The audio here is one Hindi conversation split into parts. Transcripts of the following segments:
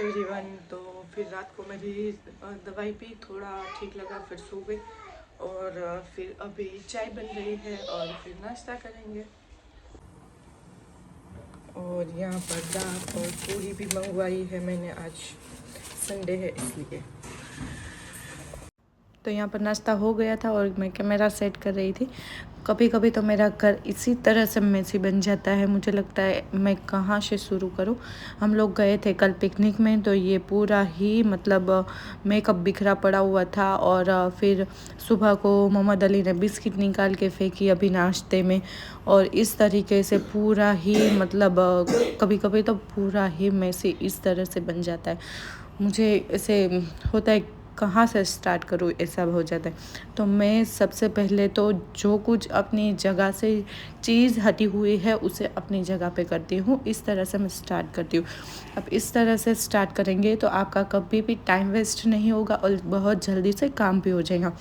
एवरीवन। तो फिर रात को मेरी दवाई पी, थोड़ा ठीक लगा, फिर सो गई और फिर अभी चाय बन रही है और फिर नाश्ता करेंगे। और यहाँ पर दाल और पूरी भी मंगवाई है मैंने, आज संडे है इसलिए। तो यहाँ पर नाश्ता हो गया था और मैं कैमरा सेट कर रही थी। कभी कभी तो मेरा घर इसी तरह से मेसी बन जाता है, मुझे लगता है मैं कहाँ से शुरू करूँ। हम लोग गए थे कल पिकनिक में, तो ये पूरा ही मतलब मेकअप बिखरा पड़ा हुआ था। और फिर सुबह को मोहम्मद अली ने बिस्किट निकाल के फेंकी अभी नाश्ते में, और इस तरीके से पूरा ही मतलब कभी कभी तो पूरा ही मेसी इस तरह से बन जाता है। मुझे ऐसे होता है कहाँ से स्टार्ट करूँ, ऐसा हो जाता है। तो मैं सबसे पहले तो जो कुछ अपनी जगह से चीज़ हटी हुई है उसे अपनी जगह पे करती हूँ। इस तरह से मैं स्टार्ट करती हूँ। अब इस तरह से स्टार्ट करेंगे तो आपका कभी भी टाइम वेस्ट नहीं होगा और बहुत जल्दी से काम भी हो जाएगा।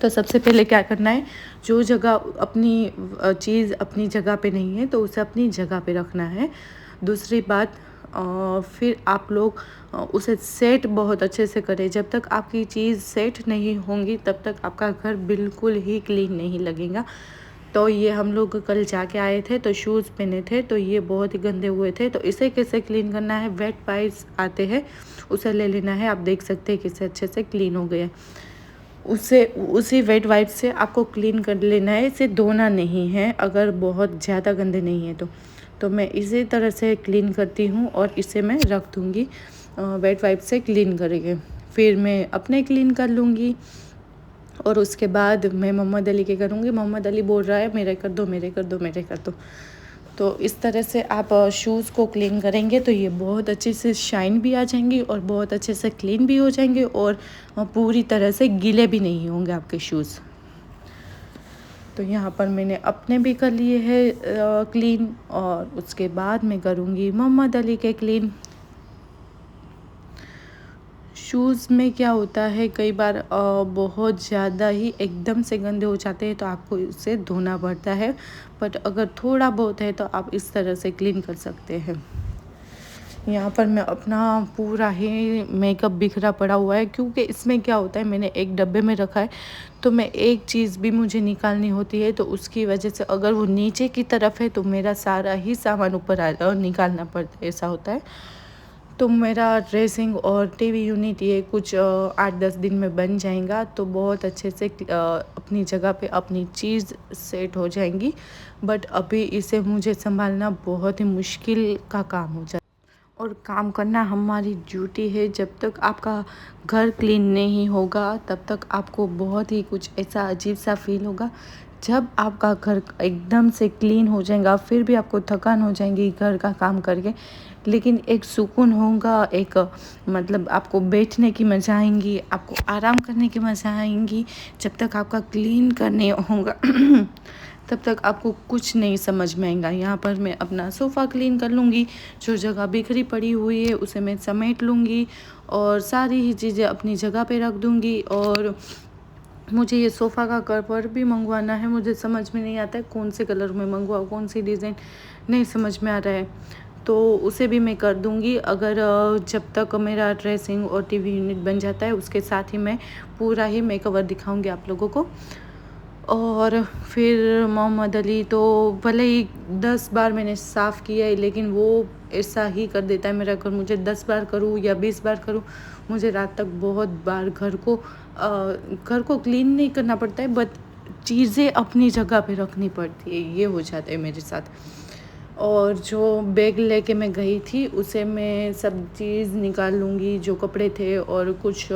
तो सबसे पहले क्या करना है, जो जगह अपनी चीज़ अपनी जगह पे नहीं है तो उसे अपनी जगह पे रखना है। दूसरी बात, फिर आप लोग उसे सेट बहुत अच्छे से करें। जब तक आपकी चीज़ सेट नहीं होंगी तब तक आपका घर बिल्कुल ही क्लीन नहीं लगेगा। तो ये हम लोग कल जाके आए थे तो शूज़ पहने थे तो ये बहुत ही गंदे हुए थे। तो इसे कैसे क्लीन करना है, वेट वाइप्स आते हैं उसे ले लेना है। आप देख सकते हैं किसे अच्छे से क्लीन हो गया। उसे उसी वेट वाइप से आपको क्लीन कर लेना है, इसे धोना नहीं है अगर बहुत ज़्यादा गंदे नहीं है तो मैं इसी तरह से क्लीन करती हूँ और इसे मैं रख दूँगी वेट वाइप से क्लीन करके। फिर मैं अपने क्लीन कर लूँगी और उसके बाद मैं मोहम्मद अली के करूँगी। मोहम्मद अली बोल रहा है मेरे कर दो, मेरे कर दो, मेरे कर दो। तो इस तरह से आप शूज़ को क्लीन करेंगे तो ये बहुत अच्छे से शाइन भी आ जाएंगी और बहुत अच्छे से क्लीन भी हो जाएंगे और पूरी तरह से गीले भी नहीं होंगे आपके शूज़। तो यहाँ पर मैंने अपने भी कर लिए हैं क्लीन और उसके बाद मैं करूँगी मोहम्मद अली के क्लीन। शूज़ में क्या होता है, कई बार बहुत ज़्यादा ही एकदम से गंदे हो जाते हैं तो आपको इसे धोना पड़ता है, बट अगर थोड़ा बहुत है तो आप इस तरह से क्लीन कर सकते हैं। यहाँ पर मैं अपना पूरा ही मेकअप बिखरा पड़ा हुआ है, क्योंकि इसमें क्या होता है मैंने एक डब्बे में रखा है तो मैं एक चीज़ भी मुझे निकालनी होती है तो उसकी वजह से अगर वो नीचे की तरफ है तो मेरा सारा ही सामान ऊपर आ और निकालना पड़ता है, ऐसा होता है। तो मेरा ड्रेसिंग और टीवी यूनिट ये कुछ 8-10 दिन में बन जाएगा तो बहुत अच्छे से अपनी जगह पे अपनी चीज़ सेट हो जाएंगी। बट अभी इसे मुझे संभालना बहुत ही मुश्किल का काम हो जाता है और काम करना हमारी ड्यूटी है। जब तक आपका घर क्लीन नहीं होगा तब तक आपको बहुत ही कुछ ऐसा अजीब सा फील होगा। जब आपका घर एकदम से क्लीन हो जाएगा फिर भी आपको थकान हो जाएगी घर का काम करके, लेकिन एक सुकून होगा, एक मतलब आपको बैठने की मज़ा आएंगी, आपको आराम करने की मज़ा आएंगी। जब तक आपका क्लीन करने होगा तब तक आपको कुछ नहीं समझ में आएगा। यहाँ पर मैं अपना सोफ़ा क्लीन कर लूँगी, जो जगह बिखरी पड़ी हुई है उसे मैं समेट लूँगी और सारी ही चीज़ें अपनी जगह पे रख दूँगी। और मुझे ये सोफ़ा का कवर भी मंगवाना है, मुझे समझ में नहीं आता है कौन से कलर में मंगवाऊँ, कौन सी डिज़ाइन नहीं समझ में आ रहा है, तो उसे भी मैं कर दूँगी। अगर जब तक मेरा ड्रेसिंग और टीवी यूनिट बन जाता है उसके साथ ही मैं पूरा ही मेकओवर दिखाऊँगी आप लोगों को। और फिर मोहम्मद अली तो भले ही 10 बार मैंने साफ़ किया है लेकिन वो ऐसा ही कर देता है मेरा घर। मुझे 10 बार करूँ या 20 बार करूँ, मुझे रात तक बहुत बार घर को क्लीन नहीं करना पड़ता है, बट चीज़ें अपनी जगह पे रखनी पड़ती है, ये हो जाता है मेरे साथ। और जो बैग लेके मैं गई थी उसे मैं सब चीज़ निकाल लूँगी, जो कपड़े थे और कुछ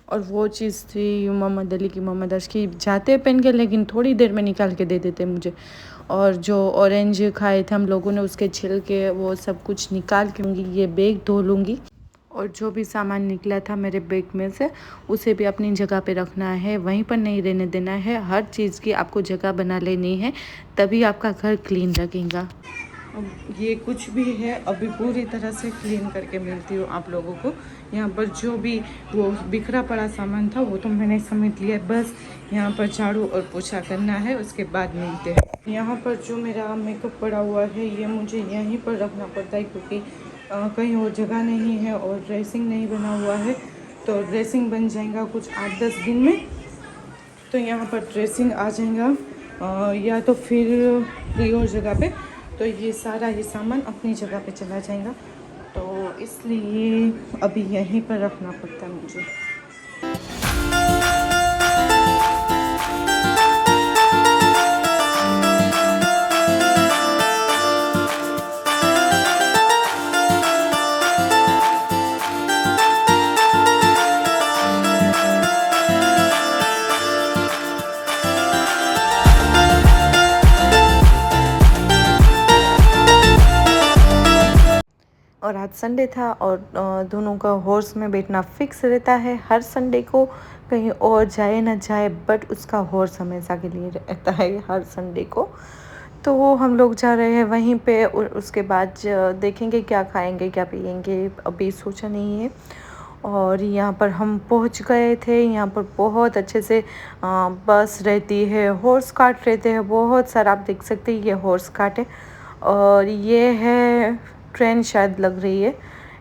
और वो चीज़ थी मोहम्मद अली की, मोहम्मद अर्श की, जाते पहन के लेकिन थोड़ी देर में निकाल के दे देते मुझे। और जो ऑरेंज खाए थे हम लोगों ने उसके छिलके वो सब कुछ निकाल के ये बैग धो लूँगी। और जो भी सामान निकला था मेरे बैग में से उसे भी अपनी जगह पे रखना है, वहीं पर नहीं रहने देना है। हर चीज़ की आपको जगह बना लेनी है, तभी आपका घर क्लीन लगेगा। ये कुछ भी है अभी पूरी तरह से क्लीन करके मिलती हूँ आप लोगों को। यहाँ पर जो भी वो बिखरा पड़ा सामान था वो तो मैंने समेट लिया, बस यहाँ पर झाड़ू और पोछा करना है, उसके बाद मिलते हैं। यहाँ पर जो मेरा मेकअप पड़ा हुआ है ये मुझे यहीं पर रखना पड़ता है, क्योंकि कहीं और जगह नहीं है और ड्रेसिंग नहीं बना हुआ है, तो ड्रेसिंग बन जाएगा कुछ 8-10 दिन में। तो यहाँ पर ड्रेसिंग आ जाएगा या तो फिर कोई और जगह पे, तो ये सारा ही सामान अपनी जगह पे चला जाएगा, तो इसलिए अभी यहीं पर रखना पड़ता है मुझे। और आज संडे था और दोनों का हॉर्स में बैठना फिक्स रहता है हर संडे को, कहीं और जाए ना जाए बट उसका हॉर्स हमेशा के लिए रहता है हर संडे को। तो वो हम लोग जा रहे हैं वहीं पे और उसके बाद देखेंगे क्या खाएंगे क्या पिएंगे, अभी सोचा नहीं है। और यहाँ पर हम पहुँच गए थे, यहाँ पर बहुत अच्छे से बस रहती है, हॉर्स कार्ट रहते हैं बहुत सारा, आप देख सकते हैं ये हॉर्स कार्ट है और ये है ट्रेन शायद लग रही है,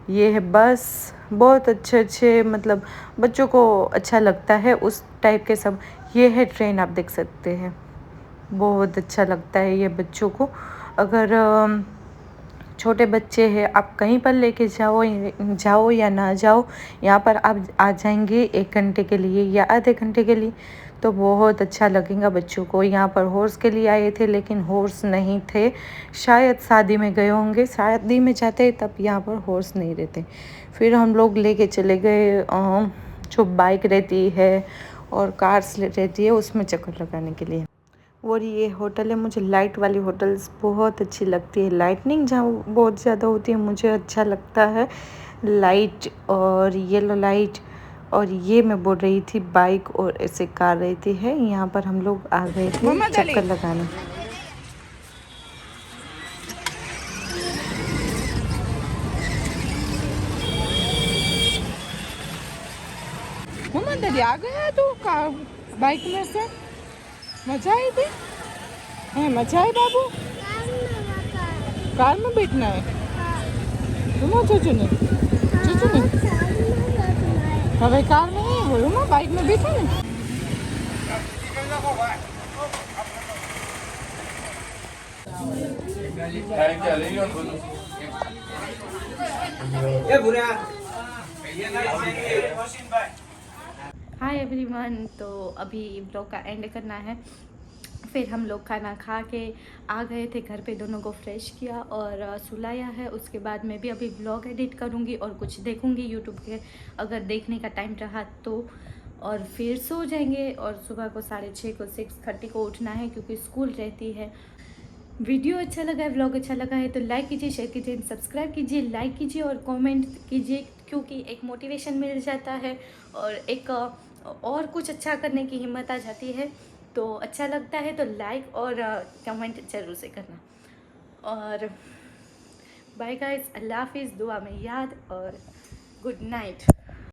ये है बस। बहुत अच्छे अच्छे मतलब बच्चों को अच्छा लगता है उस टाइप के सब। ये है ट्रेन, आप देख सकते हैं बहुत अच्छा लगता है ये बच्चों को। अगर छोटे बच्चे हैं आप कहीं पर लेके जाओ या ना जाओ, यहाँ पर आप आ जाएंगे 1 घंटे के लिए या आधे घंटे के लिए, तो बहुत अच्छा लगेगा बच्चों को। यहाँ पर हॉर्स के लिए आए थे लेकिन हॉर्स नहीं थे, शायद शादी में गए होंगे, शादी में जाते तब यहाँ पर हॉर्स नहीं रहते। फिर हम लोग लेके चले गए जो बाइक रहती है और कार्स रहती है उसमें चक्कर लगाने के लिए। और ये होटल है, मुझे लाइट वाली होटल्स बहुत अच्छी लगती है, लाइटनिंग जहाँ बहुत ज़्यादा होती है मुझे अच्छा लगता है, लाइट और येलो लाइट। और ये मैं बोल रही थी बाइक और ऐसे कार रहती है, यहाँ पर हम लोग आ गए थे चक्कर लगाने। मोहम्मद अली आ गया तो कार बाइक में से, मजा आई थी? मजा आई बाबू? कार में बैठना है तुम चूचू ने? चूचू ने હવે કાર में नहीं बोलूँ मैं बाइक में बैठा ने। हाय एवरीवन, तो अभी ब्लॉग का एंड करना है। फिर हम लोग खाना खा के आ गए थे घर पे, दोनों को फ्रेश किया और सुलाया है। उसके बाद मैं भी अभी ब्लॉग एडिट करूँगी और कुछ देखूँगी यूट्यूब के, अगर देखने का टाइम रहा तो, और फिर सो जाएंगे। और सुबह को 6:30 को 6:30 को उठना है क्योंकि स्कूल रहती है। वीडियो अच्छा लगा है, व्लॉग अच्छा लगा है तो लाइक कीजिए, शेयर कीजिए, सब्सक्राइब कीजिए, लाइक कीजिए और कमेंट कीजिए, क्योंकि एक मोटिवेशन मिल जाता है और एक और कुछ अच्छा करने की हिम्मत आ जाती है। तो अच्छा लगता है तो लाइक और कमेंट ज़रूर से करना। और बाय गाइस, अल्लाह हाफिज़, दुआ में याद और गुड नाइट।